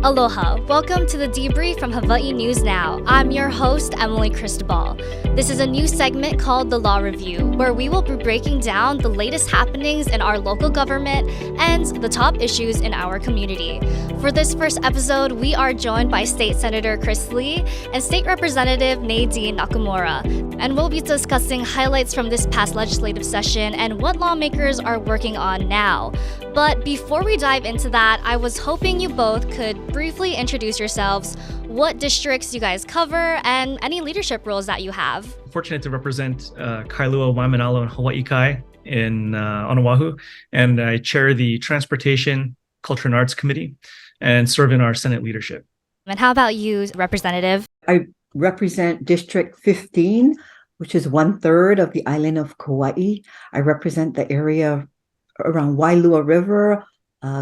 Aloha. Welcome to the Debrief from Hawaii News Now. I'm your host, Emily Cristobal. This is a new segment called The Law Review, where we will be breaking down the latest happenings in our local government and the top issues in our community. For this first episode, we are joined by State Senator Chris Lee and State Representative Nadine Nakamura, and we'll be discussing highlights from this past legislative session and what lawmakers are working on now. But before we dive into that, I was hoping you both could briefly introduce yourselves, what districts you guys cover, and any leadership roles that you have. Fortunate to represent Kailua Waimanalo and Hawaii Kai on Oahu, and I chair the Transportation, Culture and Arts Committee and serve in our Senate leadership. And how about you, Representative? I represent District 15, which is 1/3 of the island of Kauai. I represent the area around Wailua River,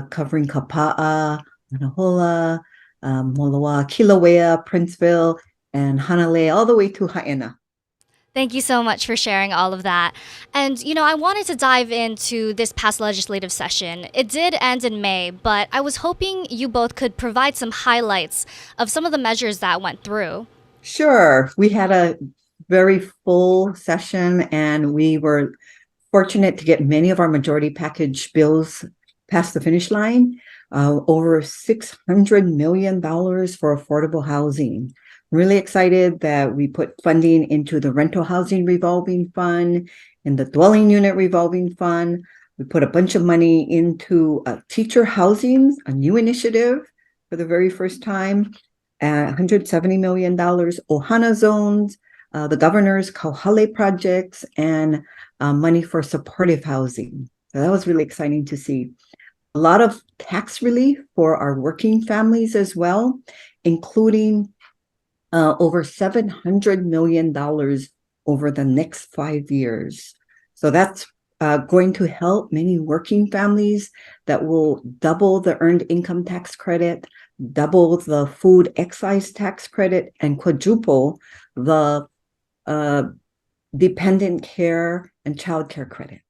covering Kapa'a, Manahola, Moloa, Kilauea, Princeville, and Hanalei, all the way to Haena. Thank you so much for sharing all of that. And, I wanted to dive into this past legislative session. It did end in May, but I was hoping you both could provide some highlights of some of the measures that went through. Sure. We had a very full session, and we were fortunate to get many of our majority package bills past the finish line. Over $600 million for affordable housing. Really excited that we put funding into the rental housing revolving fund and the dwelling unit revolving fund. We put a bunch of money into teacher housing, a new initiative for the very first time, $170 million, Ohana zones, the governor's Kauhale projects, and money for supportive housing. So that was really exciting to see. A lot of tax relief for our working families as well, including over $700 million over the next 5 years. So that's going to help many working families. That will double the earned income tax credit, double the food excise tax credit, and quadruple the dependent care and child care credit.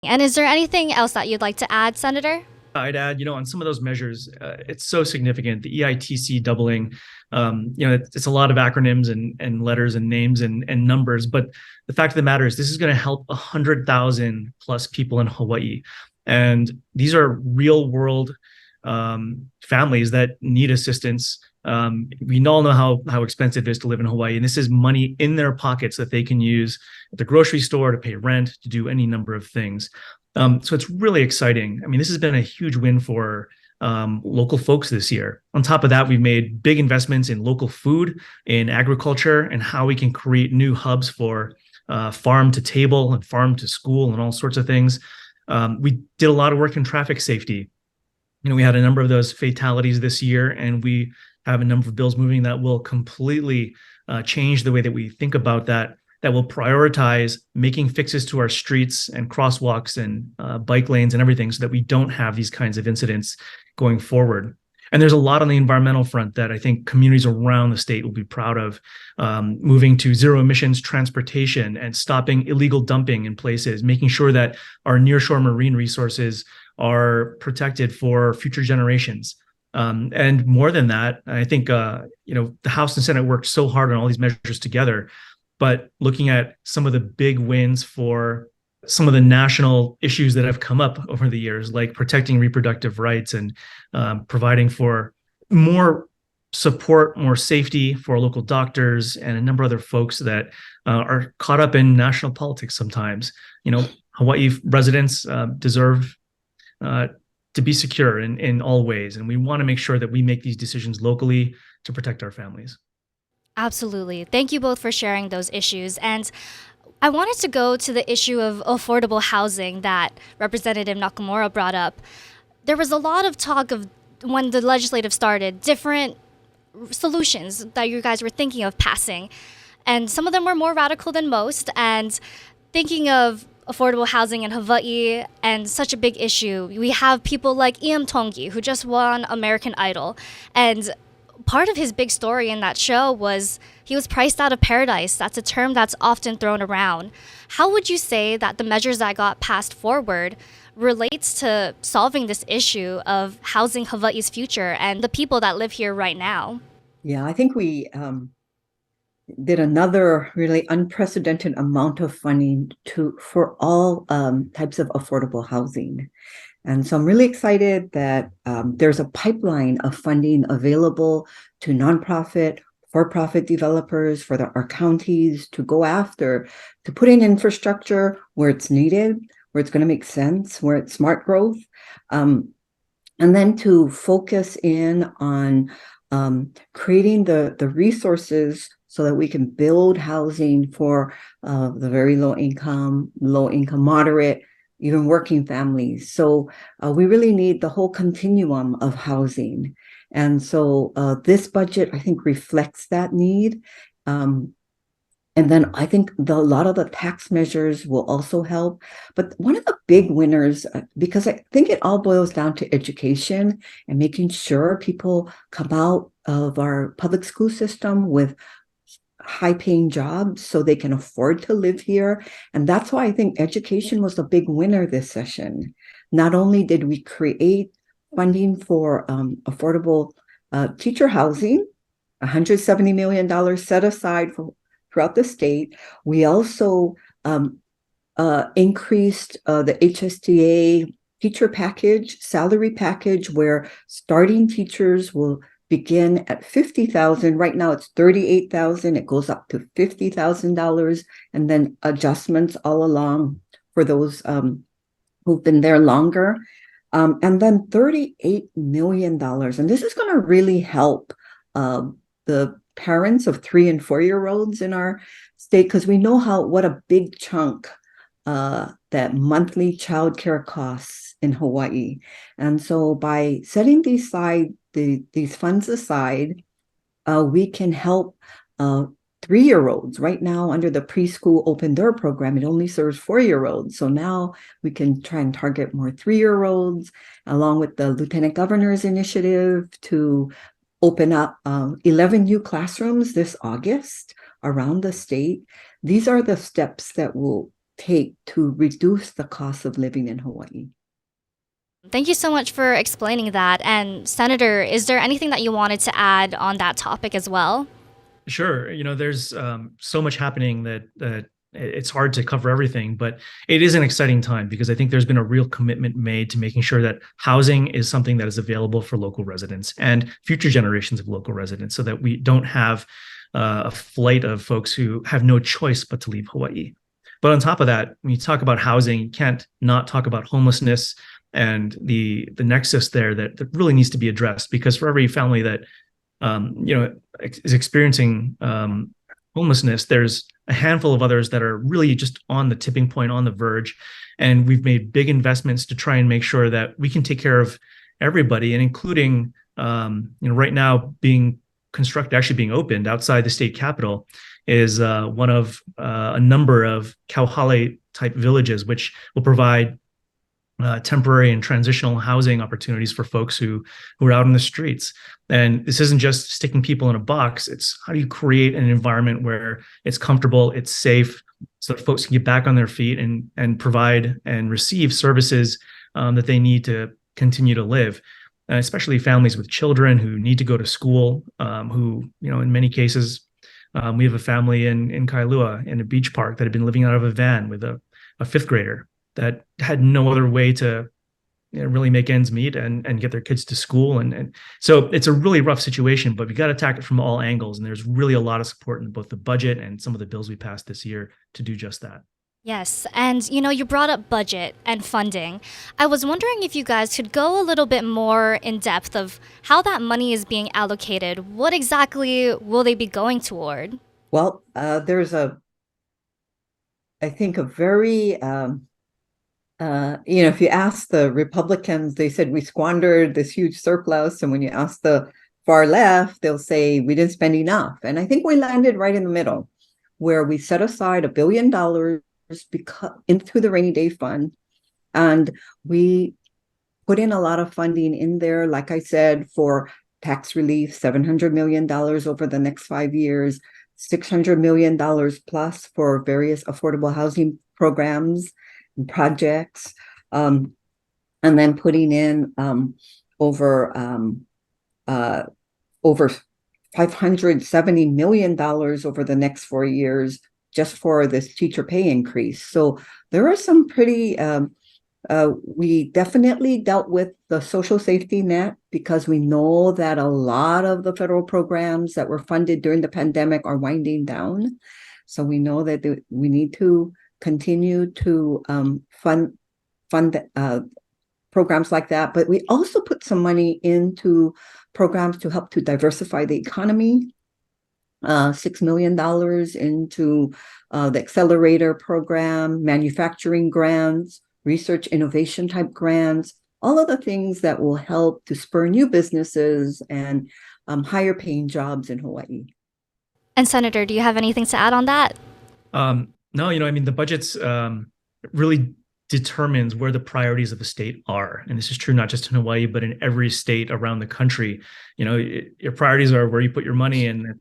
And is there anything else that you'd like to add, Senator? I'd add, on some of those measures, it's so significant. The EITC doubling, it's a lot of acronyms and letters and names and numbers. But the fact of the matter is this is going to help 100,000 plus people in Hawaii. And these are real world families that need assistance. We all know how expensive it is to live in Hawaii, and this is money in their pockets that they can use at the grocery store to pay rent, to do any number of things. So it's really exciting. I mean, this has been a huge win for local folks this year. On top of that, we've made big investments in local food, in agriculture, and how we can create new hubs for farm to table and farm to school and all sorts of things. We did a lot of work in traffic safety. We had a number of those fatalities this year, and we have a number of bills moving that will completely change the way that we think about that will prioritize making fixes to our streets and crosswalks and bike lanes and everything so that we don't have these kinds of incidents going forward. And there's a lot on the environmental front that I think communities around the state will be proud of, moving to zero emissions transportation and stopping illegal dumping in places, making sure that our nearshore marine resources are protected for future generations. And more than that, I think, the House and Senate worked so hard on all these measures together, but looking at some of the big wins for some of the national issues that have come up over the years, like protecting reproductive rights and providing for more support, more safety for local doctors and a number of other folks that are caught up in national politics sometimes. Hawaii residents deserve to be secure in all ways. And we want to make sure that we make these decisions locally to protect our families. Absolutely. Thank you both for sharing those issues. And I wanted to go to the issue of affordable housing that Representative Nakamura brought up. There was a lot of talk of, when the legislative started, different solutions that you guys were thinking of passing. And some of them were more radical than most. And thinking of affordable housing in Hawaii and such a big issue, we have people like Iam Tongi, who just won American Idol. And part of his big story in that show was he was priced out of paradise. That's a term that's often thrown around. How would you say that the measures that got passed forward relates to solving this issue of housing Hawaii's future and the people that live here right now? Yeah, I think we did another really unprecedented amount of funding for all types of affordable housing. And so I'm really excited that there's a pipeline of funding available to nonprofit, for-profit developers, for our counties to go after, to put in infrastructure where it's needed, where it's going to make sense, where it's smart growth, and then to focus in on creating the resources so that we can build housing for the very low income, moderate, even working families. So we really need the whole continuum of housing. And so this budget, I think, reflects that need. And then I think a lot of the tax measures will also help. But one of the big winners, because I think it all boils down to education and making sure people come out of our public school system with high-paying jobs so they can afford to live here. And that's why I think education was a big winner this session. Not only did we create funding for affordable teacher housing, $170 million set aside throughout the state, we also increased the HSTA teacher package, salary package, where starting teachers will begin at $50,000. Right now it's $38,000. It goes up to $50,000, and then adjustments all along for those who've been there longer. And then $38 million. And this is going to really help the parents of 3 and 4-year-olds in our state, because we know what a big chunk that monthly childcare costs in Hawaii. And so by setting these funds aside, we can help 3-year-olds. Right now, under the preschool open door program, it only serves 4-year-olds. So now we can try and target more 3-year-olds, along with the Lieutenant Governor's initiative to open up 11 new classrooms this August around the state. These are the steps that we'll take to reduce the cost of living in Hawaii. Thank you so much for explaining that. And Senator, is there anything that you wanted to add on that topic as well? Sure. There's so much happening that it's hard to cover everything, but it is an exciting time because I think there's been a real commitment made to making sure that housing is something that is available for local residents and future generations of local residents, so that we don't have a flight of folks who have no choice but to leave Hawaii. But on top of that, when you talk about housing, you can't not talk about homelessness and the nexus there that really needs to be addressed, because for every family that is experiencing homelessness, there's a handful of others that are really just on the tipping point, on the verge. And we've made big investments to try and make sure that we can take care of everybody, and including, right now being constructed, actually being opened outside the state capitol, is one of a number of kauhale type villages, which will provide temporary and transitional housing opportunities for folks who are out in the streets. And this isn't just sticking people in a box. It's how do you create an environment where it's comfortable, it's safe, so that folks can get back on their feet and provide and receive services that they need to continue to live. Especially families with children who need to go to school, who, in many cases, we have a family in Kailua in a beach park that had been living out of a van with a 5th grader that had no other way to really make ends meet and get their kids to school. And so it's a really rough situation, but we got to attack it from all angles. And there's really a lot of support in both the budget and some of the bills we passed this year to do just that. Yes, and you brought up budget and funding. I was wondering if you guys could go a little bit more in depth of how that money is being allocated. What exactly will they be going toward? Well, there's I think a very if you ask the Republicans, they said we squandered this huge surplus. And when you ask the far left, they'll say we didn't spend enough. And I think we landed right in the middle, where we set aside $1 billion into the rainy day fund. And we put in a lot of funding in there, like I said, for tax relief, $700 million over the next 5 years, $600 million plus for various affordable housing programs and projects, and then putting in over $570 million over the next 4 years just for this teacher pay increase. So there are some pretty, we definitely dealt with the social safety net because we know that a lot of the federal programs that were funded during the pandemic are winding down. So we know that we need to continue to fund programs like that. But we also put some money into programs to help to diversify the economy. $6 million into the accelerator program, manufacturing grants, research innovation type grants, all of the things that will help to spur new businesses and higher paying jobs in Hawaii. And Senator, do you have anything to add on that? No, I mean, the budget's really determines where the priorities of the state are. And this is true not just in Hawaii, but in every state around the country. Your priorities are where you put your money, and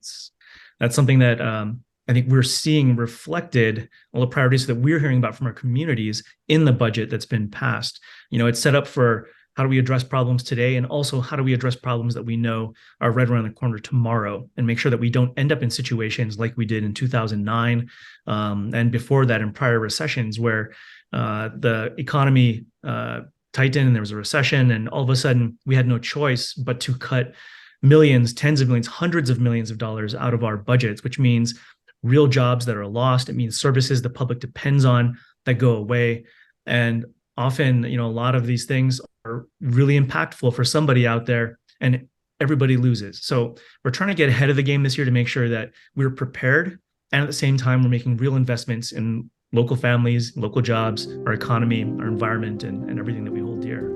that's something that I think we're seeing reflected, all the priorities that we're hearing about from our communities in the budget that's been passed. It's set up for how do we address problems today, and also how do we address problems that we know are right around the corner tomorrow, and make sure that we don't end up in situations like we did in 2009 and before that in prior recessions where the economy tightened and there was a recession, and all of a sudden we had no choice but to cut millions, tens of millions, hundreds of millions of dollars out of our budgets, which means real jobs that are lost. It means services the public depends on that go away. And often, a lot of these things are really impactful for somebody out there, and everybody loses. So we're trying to get ahead of the game this year to make sure that we're prepared. And at the same time, we're making real investments in local families, local jobs, our economy, our environment, and everything that we hold dear.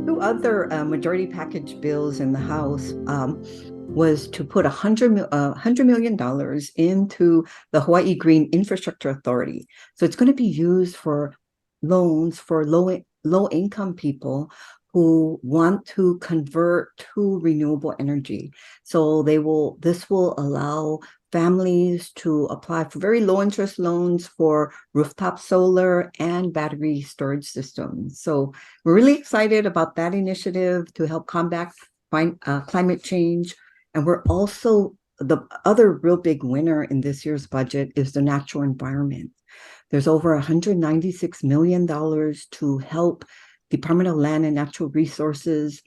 Two other majority package bills in the House was to put $100 million into the Hawaii Green Infrastructure Authority. So it's going to be used for loans for low income people who want to convert to renewable energy. So this will allow families to apply for very low interest loans for rooftop solar and battery storage systems. So we're really excited about that initiative to help combat climate change. And we're also, the other real big winner in this year's budget is the natural environment. There's over $196 million to help Department of Land and Natural Resources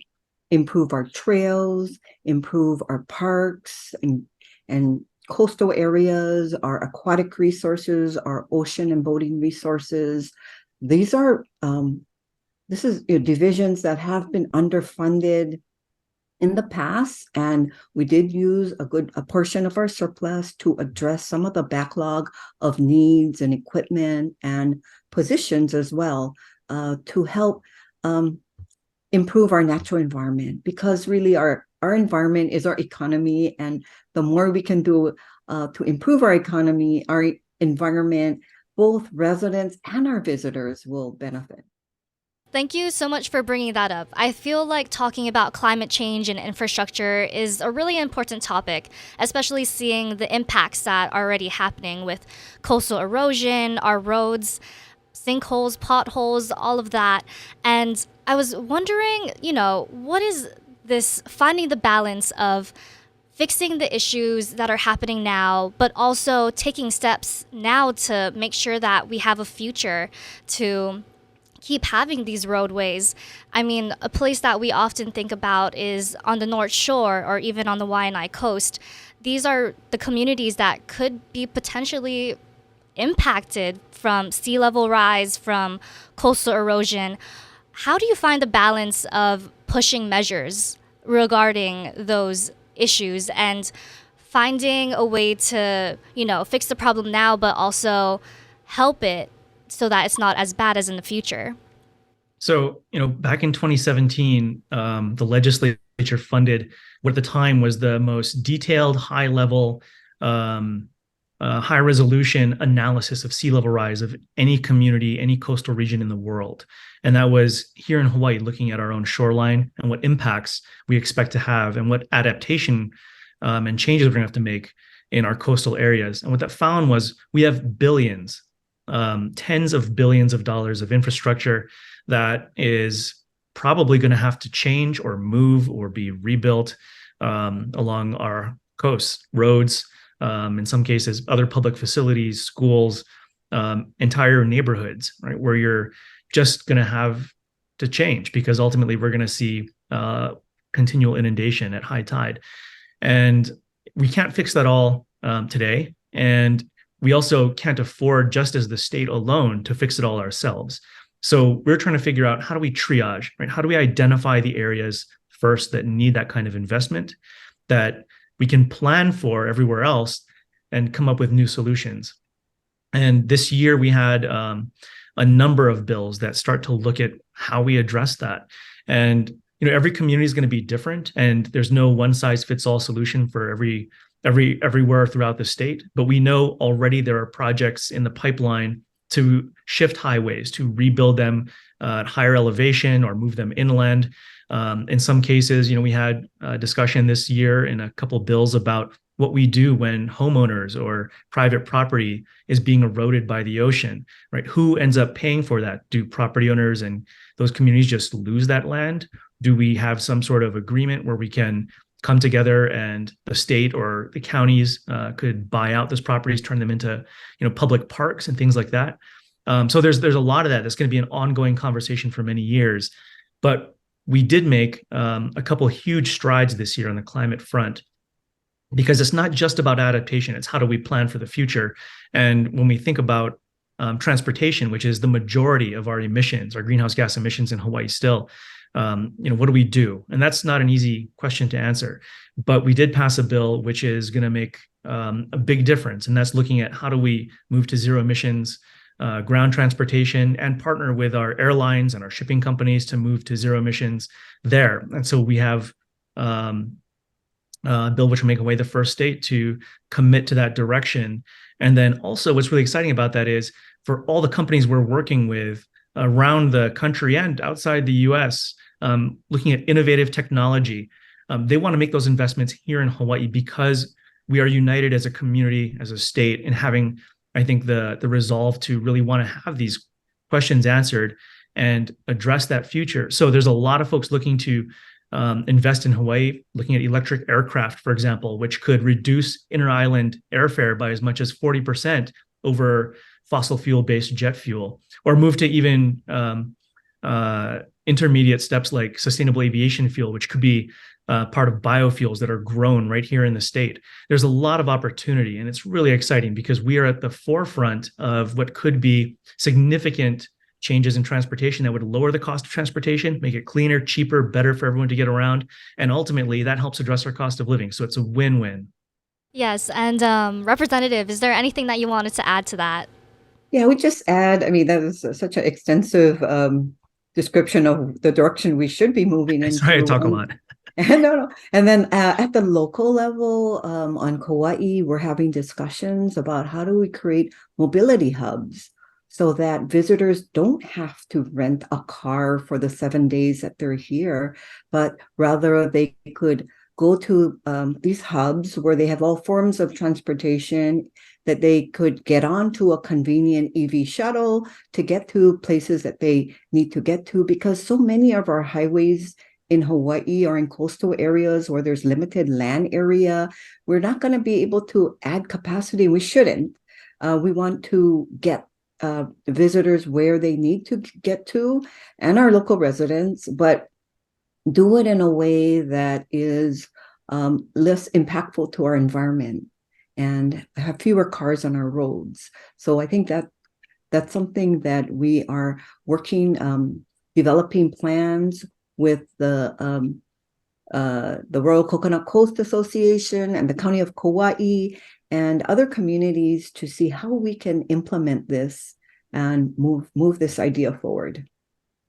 improve our trails, improve our parks and coastal areas, our aquatic resources, our ocean and boating resources. These are divisions that have been underfunded in the past, and we did use a portion of our surplus to address some of the backlog of needs and equipment and positions as well, to help improve our natural environment, because really our environment is our economy, and the more we can do to improve our economy, our environment, both residents and our visitors will benefit. Thank you so much for bringing that up. I feel like talking about climate change and infrastructure is a really important topic, especially seeing the impacts that are already happening with coastal erosion, our roads, sinkholes, potholes, all of that. And I was wondering, what is this finding the balance of fixing the issues that are happening now, but also taking steps now to make sure that we have a future to keep having these roadways. I mean, a place that we often think about is on the North Shore or even on the Waianae Coast. These are the communities that could be potentially impacted from sea level rise, from coastal erosion. How do you find the balance of pushing measures regarding those issues and finding a way to, fix the problem now, but also help it so that it's not as bad as in the future? So, back in 2017, the legislature funded what at the time was the most detailed, high-level high resolution analysis of sea level rise of any community, any coastal region in the world. And that was here in Hawaii, looking at our own shoreline and what impacts we expect to have and what adaptation and changes we're going to have to make in our coastal areas. And what that found was we have billions, tens of billions of dollars of infrastructure that is probably going to have to change or move or be rebuilt along our coasts, roads, in some cases, other public facilities, schools, entire neighborhoods, right, where you're just going to have to change because ultimately we're going to see continual inundation at high tide. And we can't fix that all today. And we also can't afford, just as the state alone, to fix it all ourselves. So we're trying to figure out, how do we triage, right? How do we identify the areas first that need that kind of investment that we can plan for everywhere else and come up with new solutions? And this year we had a number of bills that start to look at how we address that. And every community is going to be different, and there's no one size fits all solution for everywhere throughout the state. But we know already there are projects in the pipeline to shift highways, to rebuild them at higher elevation or move them inland. In some cases, we had a discussion this year in a couple bills about what we do when homeowners or private property is being eroded by the ocean, right? Who ends up paying for that? Do property owners and those communities just lose that land? Do we have some sort of agreement where we can come together and the state or the counties could buy out those properties, turn them into, public parks and things like that? So there's a lot of that. That's going to be an ongoing conversation for many years. But we did make a couple huge strides this year on the climate front, because it's not just about adaptation. It's how do we plan for the future? And when we think about transportation, which is the majority of our emissions, our greenhouse gas emissions in Hawaii still, what do we do? And that's not an easy question to answer. But we did pass a bill which is going to make a big difference. And that's looking at how do we move to zero emissions ground transportation and partner with our airlines and our shipping companies to move to zero emissions there. And so we have a bill which will make Hawaii the first state to commit to that direction. And then also what's really exciting about that is for all the companies we're working with around the country and outside the US, looking at innovative technology, they want to make those investments here in Hawaii because we are united as a community, as a state, in having, I think, the resolve to really want to have these questions answered and address that future. So there's a lot of folks looking to invest in Hawaii, looking at electric aircraft, for example, which could reduce inter-island airfare by as much as 40% over fossil fuel-based jet fuel, or move to even intermediate steps like sustainable aviation fuel, which could be part of biofuels that are grown right here in the state. There's a lot of opportunity, and it's really exciting because we are at the forefront of what could be significant changes in transportation that would lower the cost of transportation, make it cleaner, cheaper, better for everyone to get around. And ultimately, that helps address our cost of living. So it's a win-win. Yes. And Representative, is there anything that you wanted to add to that? Yeah, we just add, that was such an extensive description of the direction we should be moving into. Sorry, I talk a lot. No. And then at the local level on Kauai, we're having discussions about how do we create mobility hubs so that visitors don't have to rent a car for the 7 days that they're here, but rather they could go to these hubs where they have all forms of transportation, that they could get onto a convenient EV shuttle to get to places that they need to get to, because so many of our highways in Hawaii are in coastal areas where there's limited land area. We're not going to be able to add capacity. We shouldn't. We want to get visitors where they need to get to, and our local residents, but do it in a way that is less impactful to our environment and have fewer cars on our roads. So I think that that's something that we are working, developing plans with the Royal Coconut Coast Association and the County of Kauai and other communities to see how we can implement this and move this idea forward.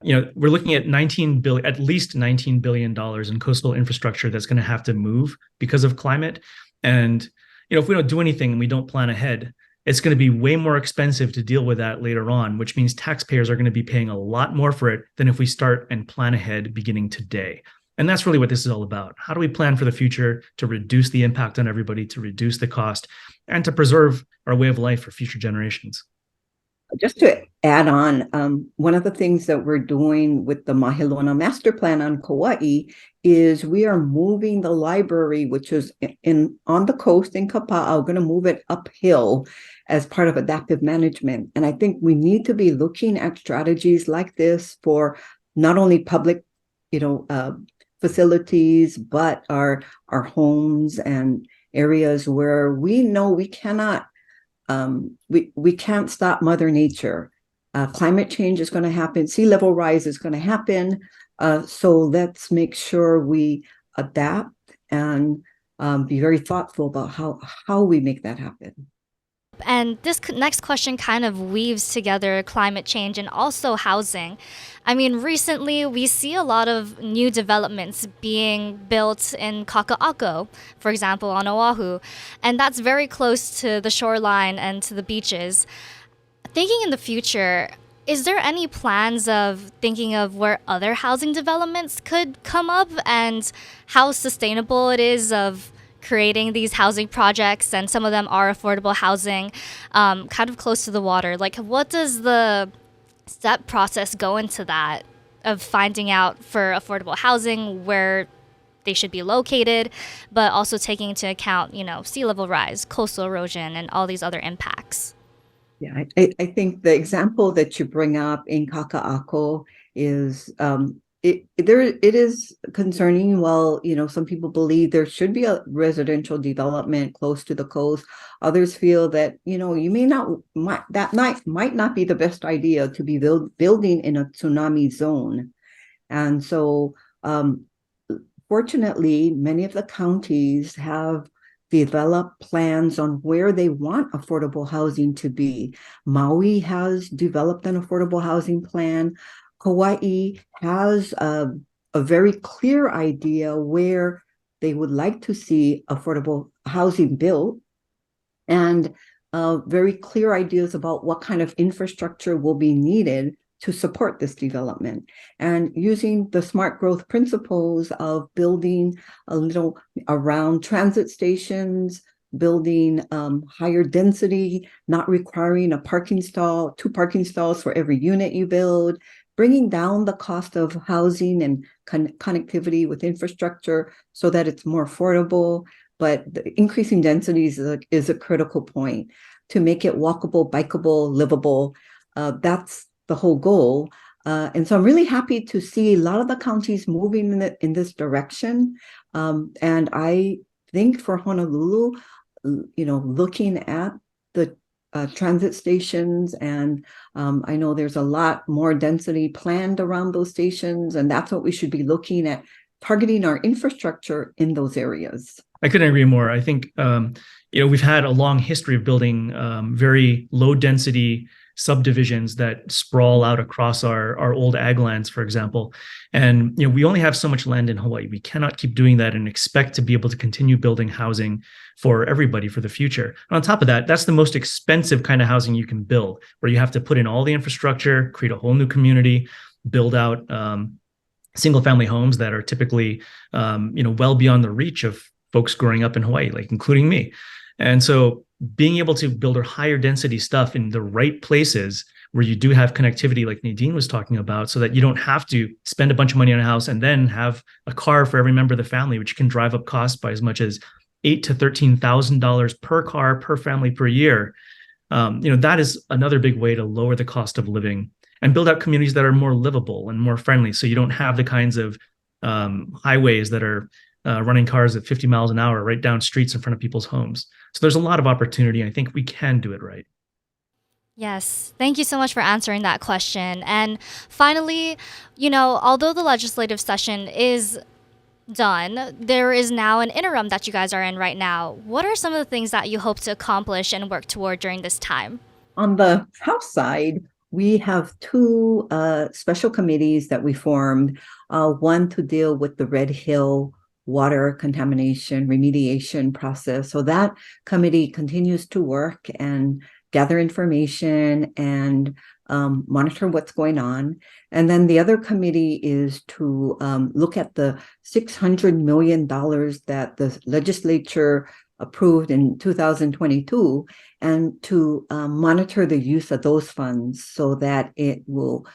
We're looking at at least $19 billion in coastal infrastructure that's going to have to move because of climate. And if we don't do anything and we don't plan ahead, it's going to be way more expensive to deal with that later on, which means taxpayers are going to be paying a lot more for it than if we start and plan ahead beginning today. And that's really what this is all about. How do we plan for the future to reduce the impact on everybody, to reduce the cost, and to preserve our way of life for future generations? Just to add on, one of the things that we're doing with the Mahilona Master Plan on Kauai is we are moving the library, which is on the coast in Kapaa. We're going to move it uphill as part of adaptive management. And I think we need to be looking at strategies like this for not only public, facilities, but our homes and areas where we know we cannot. We can't stop Mother Nature. Climate change is going to happen. Sea level rise is going to happen. So let's make sure we adapt and be very thoughtful about how we make that happen. And this next question kind of weaves together climate change and also housing. I mean, recently we see a lot of new developments being built in Kaka'ako, for example, on Oahu, and that's very close to the shoreline and to the beaches. Thinking in the future, is there any plans of thinking of where other housing developments could come up and how sustainable it is of creating these housing projects, and some of them are affordable housing, kind of close to the water? Like, what does the step process go into that of finding out for affordable housing where they should be located, but also taking into account, sea level rise, coastal erosion, and all these other impacts? Yeah, I think the example that you bring up in Kaka'ako is it is concerning. Well, some people believe there should be a residential development close to the coast. Others feel that you might not be the best idea to be building in a tsunami zone. And so, fortunately, many of the counties have developed plans on where they want affordable housing to be. Maui has developed an affordable housing plan. Kauai has a very clear idea where they would like to see affordable housing built, and very clear ideas about what kind of infrastructure will be needed to support this development. And using the smart growth principles of building a little around transit stations, building higher density, not requiring two parking stalls for every unit you build, bringing down the cost of housing and connectivity with infrastructure so that it's more affordable. But the increasing densities is a critical point to make it walkable, bikeable, livable. That's the whole goal. And so I'm really happy to see a lot of the counties moving in this direction. And I think for Honolulu, looking at the transit stations, and I know there's a lot more density planned around those stations, and that's what we should be looking at, targeting our infrastructure in those areas. I couldn't agree more. I think we've had a long history of building very low density subdivisions that sprawl out across our old ag lands, for example. And we only have so much land in Hawaii. We cannot keep doing that and expect to be able to continue building housing for everybody for the future. And on top of that, that's the most expensive kind of housing you can build, where you have to put in all the infrastructure, create a whole new community, build out single family homes that are typically well beyond the reach of folks growing up in Hawaii, like including me. And so being able to build a higher density stuff in the right places where you do have connectivity, like Nadine was talking about, so that you don't have to spend a bunch of money on a house and then have a car for every member of the family, which can drive up costs by as much as $8,000 to $13,000 per car per family per year. That is another big way to lower the cost of living and build out communities that are more livable and more friendly. So you don't have the kinds of highways that are running cars at 50 miles an hour right down streets in front of people's homes. So there's a lot of opportunity. I think we can do it right. Yes. Thank you so much for answering that question. And finally, although the legislative session is done, there is now an interim that you guys are in right now. What are some of the things that you hope to accomplish and work toward during this time? On the House side, we have two special committees that we formed, one to deal with the Red Hill water contamination remediation process. So that committee continues to work and gather information and monitor what's going on. And then the other committee is to look at the $600 million that the legislature approved in 2022 and to monitor the use of those funds so that it will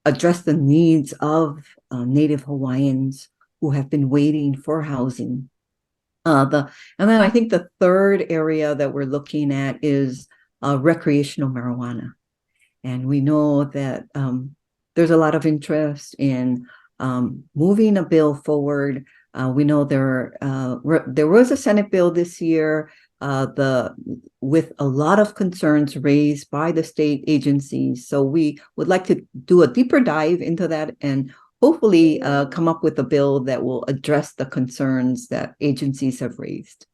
address the needs of Native Hawaiians who have been waiting for housing. And then I think the third area that we're looking at is recreational marijuana. And we know that there's a lot of interest in moving a bill forward. We know there was a Senate bill this year with a lot of concerns raised by the state agencies. So we would like to do a deeper dive into that and hopefully come up with a bill that will address the concerns that agencies have raised.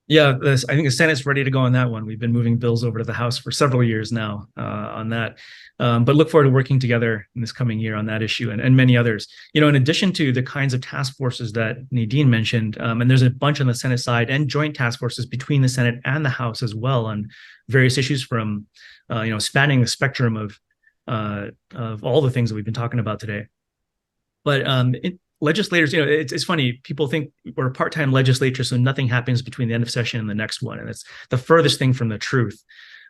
Yeah, I think the Senate's ready to go on that one. We've been moving bills over to the House for several years now on that. But look forward to working together in this coming year on that issue and many others. In addition to the kinds of task forces that Nadine mentioned, and there's a bunch on the Senate side and joint task forces between the Senate and the House as well on various issues from, spanning the spectrum of all the things that we've been talking about today. But legislators, it's funny. People think we're a part-time legislature, so nothing happens between the end of session and the next one, and it's the furthest thing from the truth.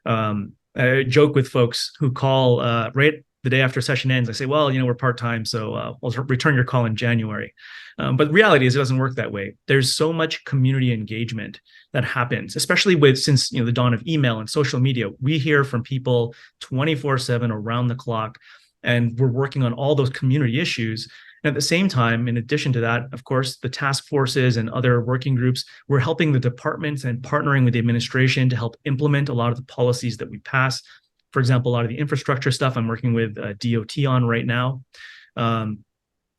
I joke with folks who call right the day after session ends. I say, well, we're part-time, so we'll return your call in January. But the reality is it doesn't work that way. There's so much community engagement that happens, especially since the dawn of email and social media. We hear from people 24/7 around the clock, and we're working on all those community issues. And at the same time, in addition to that, of course, the task forces and other working groups, we're helping the departments and partnering with the administration to help implement a lot of the policies that we pass. For example, a lot of the infrastructure stuff I'm working with DOT on right now. And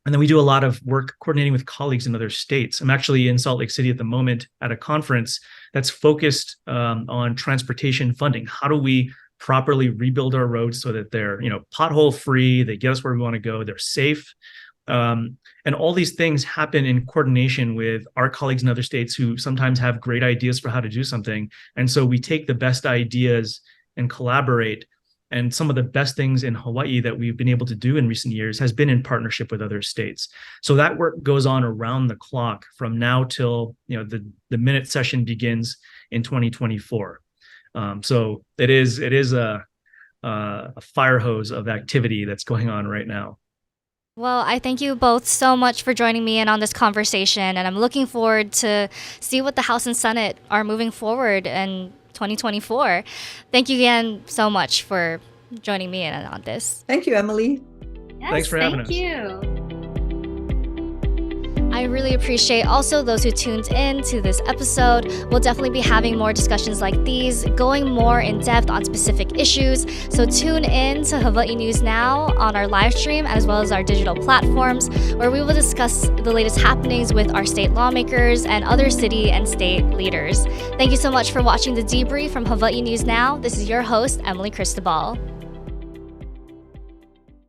then we do a lot of work coordinating with colleagues in other states. I'm actually in Salt Lake City at the moment at a conference that's focused on transportation funding. How do we properly rebuild our roads so that they're, pothole free, they get us where we want to go, they're safe. And all these things happen in coordination with our colleagues in other states who sometimes have great ideas for how to do something. And so we take the best ideas and collaborate. And some of the best things in Hawaii that we've been able to do in recent years has been in partnership with other states. So that work goes on around the clock from now till the minute session begins in 2024. So it is a fire hose of activity that's going on right now. Well, I thank you both so much for joining me in on this conversation, and I'm looking forward to see what the House and Senate are moving forward in 2024. Thank you again so much for joining me in on this. Thank you, Emily. Yes, thanks for having us. Thank you. I really appreciate also those who tuned in to this episode. We'll definitely be having more discussions like these, going more in depth on specific issues. So tune in to Hawaii News Now on our live stream as well as our digital platforms, where we will discuss the latest happenings with our state lawmakers and other city and state leaders. Thank you so much for watching the Debrief from Hawaii News Now. This is your host, Emily Cristobal.